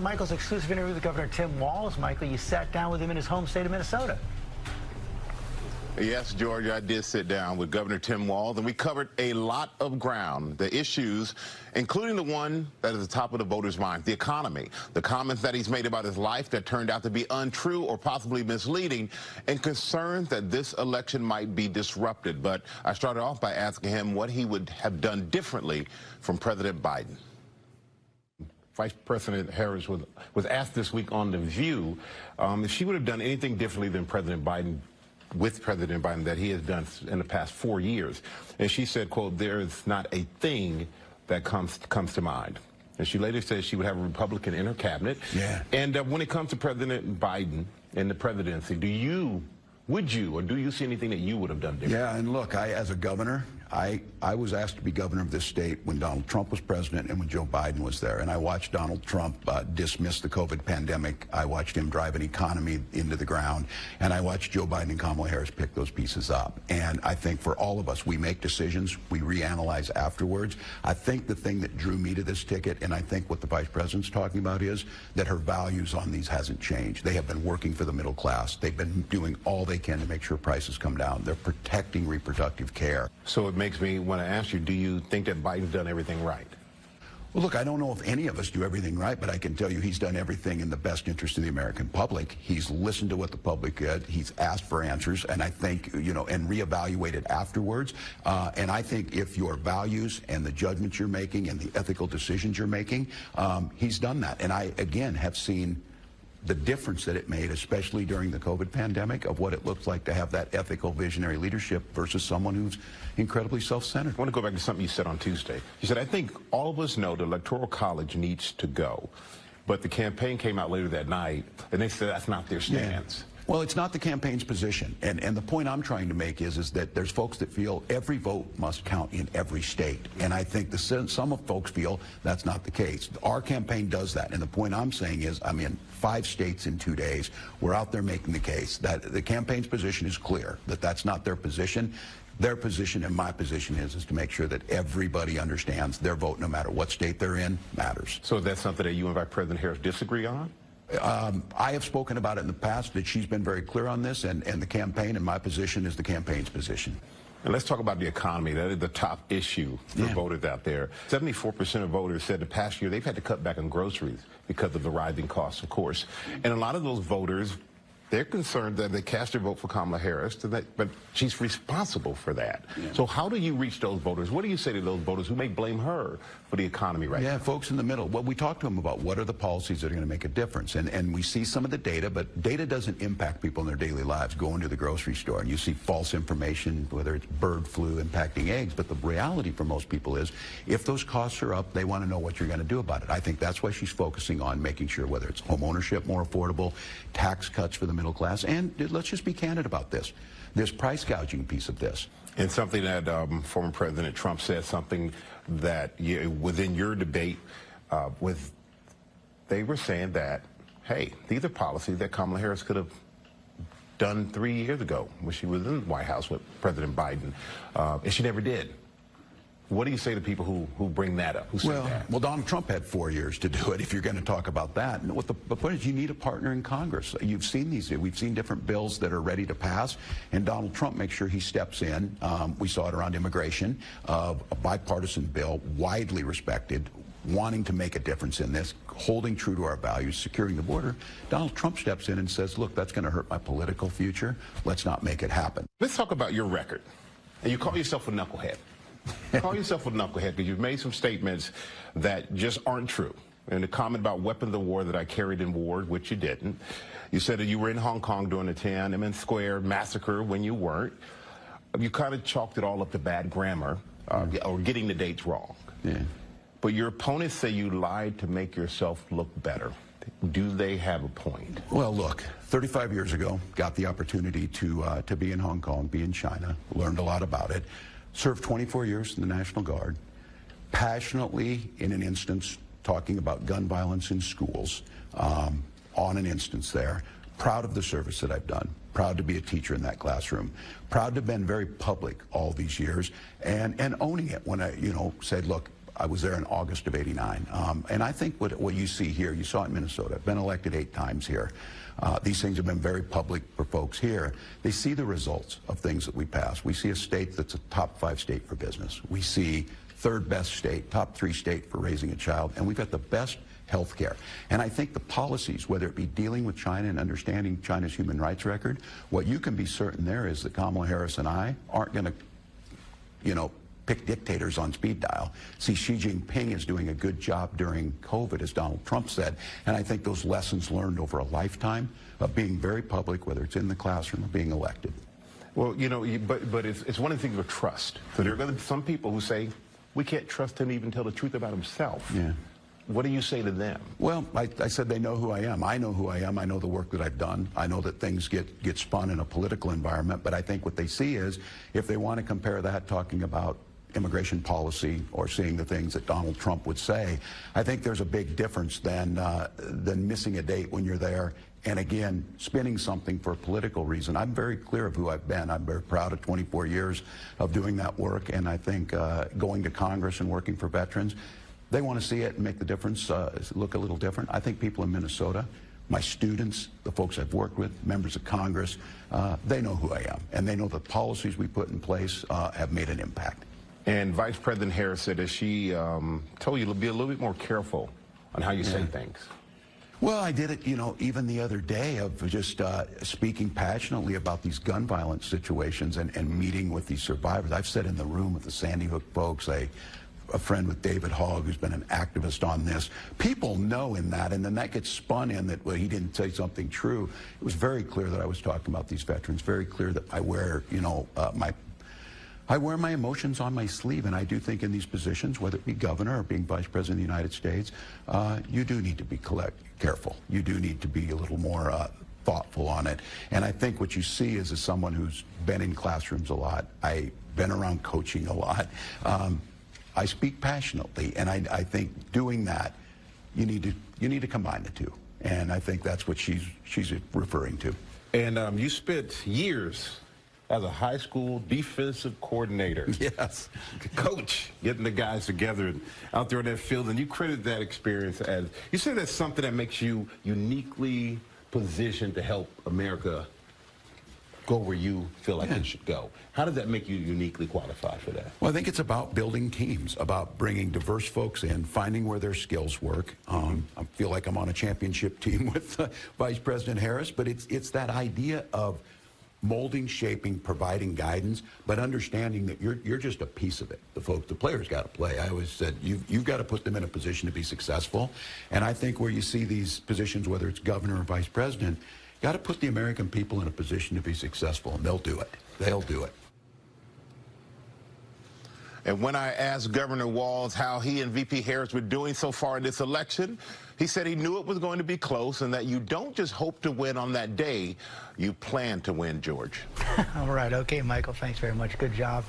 Michael's exclusive interview with Governor Tim Walz. Michael, you sat down with him in his home state of Minnesota. Yes, Georgia, I did sit down with Governor Tim Walz, and we covered a lot of ground. The issues, including the one that is at the top of the voters' mind, the economy, the comments that he's made about his life that turned out to be untrue or possibly misleading, and concerns that this election might be disrupted. But I started off by asking him what he would have done differently from President Biden. Vice President Harris was asked this week on The View if she would have done anything differently than President Biden that he has done in the past 4 years. And she said, quote, "There is not a thing that comes to mind." And she later said she would have a Republican in her cabinet. Yeah. And when it comes to President Biden and the presidency, would you or do you see anything that you would have done differently? Yeah, and look, as a governor, I was asked to be governor of this state when Donald Trump was president and when Joe Biden was there. And I watched Donald Trump dismiss the COVID pandemic. I watched him drive an economy into the ground. And I watched Joe Biden and Kamala Harris pick those pieces up. And I think for all of us, we make decisions, we reanalyze afterwards. I think the thing that drew me to this ticket, and I think what the vice president's talking about, is that her values on these hasn't changed. They have been working for the middle class. They've been doing all they can to make sure prices come down. They're protecting reproductive care. So it makes me want to ask you, do you think that Biden's done everything right? Well, look, I don't know if any of us do everything right, but I can tell you he's done everything in the best interest of the American public. He's listened to what the public did. He's asked for answers, and I think, and reevaluated afterwards. And I think if your values and the judgments you're making and the ethical decisions you're making, he's done that. And I, again, have seen the difference that it made, especially during the COVID pandemic, of what it looks like to have that ethical, visionary leadership versus someone who's incredibly self-centered. I want to go back to something you said on Tuesday. You said, "I think all of us know the Electoral College needs to go." But the campaign came out later that night, and they said that's not their stance. Yeah. Well, it's not the campaign's position. And the point I'm trying to make is that there's folks that feel every vote must count in every state. And I think some of folks feel that's not the case. Our campaign does that. And the point I'm saying is I'm in 5 states in 2 days. We're out there making the case that the campaign's position is clear, that that's not their position. Their position and my position is to make sure that everybody understands their vote, no matter what state they're in, matters. So that's something that you and Vice President Harris disagree on? I have spoken about it in the past, that she's been very clear on this, and the campaign, and my position is the campaign's position. And let's talk about the economy. That is the top issue for voters out there. 74% of voters said the past year they've had to cut back on groceries because of the rising costs, of course. And a lot of those voters, they're concerned that they cast their vote for Kamala Harris, but she's responsible for that. Yeah. So how do you reach those voters? What do you say to those voters who may blame her for the economy right now? Yeah, folks in the middle. Well, we talk to them about what are the policies that are going to make a difference. And we see some of the data, but data doesn't impact people in their daily lives. Going to the grocery store and you see false information, whether it's bird flu impacting eggs. But the reality for most people is if those costs are up, they want to know what you're going to do about it. I think that's why she's focusing on making sure whether it's home ownership more affordable, tax cuts for the middle class, and let's just be candid about this. There's price gouging piece of this. And something that former President Trump said, something that within your debate they were saying that, hey, these are policies that Kamala Harris could have done 3 years ago when she was in the White House with President Biden, and she never did. What do you say to people who bring that up? Who say that? Well, Donald Trump had 4 years to do it, if you're going to talk about that. And what the point is, you need a partner in Congress. You've seen these. We've seen different bills that are ready to pass, and Donald Trump makes sure he steps in. We saw it around immigration, a bipartisan bill, widely respected, wanting to make a difference in this, holding true to our values, securing the border. Donald Trump steps in and says, look, that's going to hurt my political future. Let's not make it happen. Let's talk about your record. And you call yourself a knucklehead. Call yourself a knucklehead because you've made some statements that just aren't true. And the comment about weapons of war that I carried in war, which you didn't. You said that you were in Hong Kong during the Tiananmen Square massacre when you weren't. You kind of chalked it all up to bad grammar or getting the dates wrong. Yeah. But your opponents say you lied to make yourself look better. Do they have a point? Well, look, 35 years ago, got the opportunity to be in Hong Kong, be in China, learned a lot about it. Served 24 years in the National Guard, passionately, in an instance, talking about gun violence in schools, on an instance there. Proud of the service that I've done. Proud to be a teacher in that classroom. Proud to have been very public all these years and owning it when I, said, look, I was there in August of '89. And I think what you see here, you saw it in Minnesota. I've been elected 8 times here. These things have been very public for folks here. They see the results of things that we pass. We see a state that's a top 5 state for business. We see 3rd best state, top 3 state for raising a child, and we've got the best health care. And I think the policies, whether it be dealing with China and understanding China's human rights record, what you can be certain there is that Kamala Harris and I aren't going to, you know, pick dictators on speed dial. See, Xi Jinping is doing a good job during COVID, as Donald Trump said, and I think those lessons learned over a lifetime of being very public, whether it's in the classroom or being elected. Well, you know, but it's one of the things with trust. So there are going to be some people who say, we can't trust him even tell the truth about himself. Yeah. What do you say to them? Well, I said they know who I am. I know who I am. I know the work that I've done. I know that things get spun in a political environment, but I think what they see is if they want to compare that talking about immigration policy or seeing the things that Donald Trump would say, I think there's a big difference than missing a date when you're there and, again, spinning something for a political reason. I'm very clear of who I've been. I'm very proud of 24 years of doing that work, and I think going to Congress and working for veterans, they want to see it and make the difference, look a little different. I think people in Minnesota, my students, the folks I've worked with, members of Congress, they know who I am, and they know the policies we put in place have made an impact. And Vice President Harris said that she told you to be a little bit more careful on how you say things. Well, I did it, you know, even the other day of just speaking passionately about these gun violence situations and meeting with these survivors. I've sat in the room with the Sandy Hook folks, a friend with David Hogg, who's been an activist on this. People know in that, and then that gets spun in that, well, he didn't say something true. It was very clear that I was talking about these veterans, very clear that I wear, you know, I wear my emotions on my sleeve, and I do think in these positions, whether it be governor or being vice president of the United States, you do need to be careful. You do need to be a little more thoughtful on it. And I think what you see is as someone who's been in classrooms a lot, I've been around coaching a lot, I speak passionately, and I think doing that, you need to combine the two. And I think that's what she's referring to. And you spent years as a high school defensive coordinator. Yes. Coach, getting the guys together and out there in that field, and you credit that experience as, you say that's something that makes you uniquely positioned to help America go where you feel like it should go. How does that make you uniquely qualified for that? Well, I think it's about building teams, about bringing diverse folks in, finding where their skills work. I feel like I'm on a championship team with Vice President Harris, but it's that idea of molding, shaping, providing guidance, but understanding that you're just a piece of it. The players got to play. I always said you've got to put them in a position to be successful. And I think where you see these positions, whether it's governor or vice president, got to put the American people in a position to be successful, and they'll do it. They'll do it. And when I asked Governor Walz how he and VP Harris were doing so far in this election, he said he knew it was going to be close and that you don't just hope to win on that day, you plan to win, George. All right. Okay, Michael, thanks very much. Good job.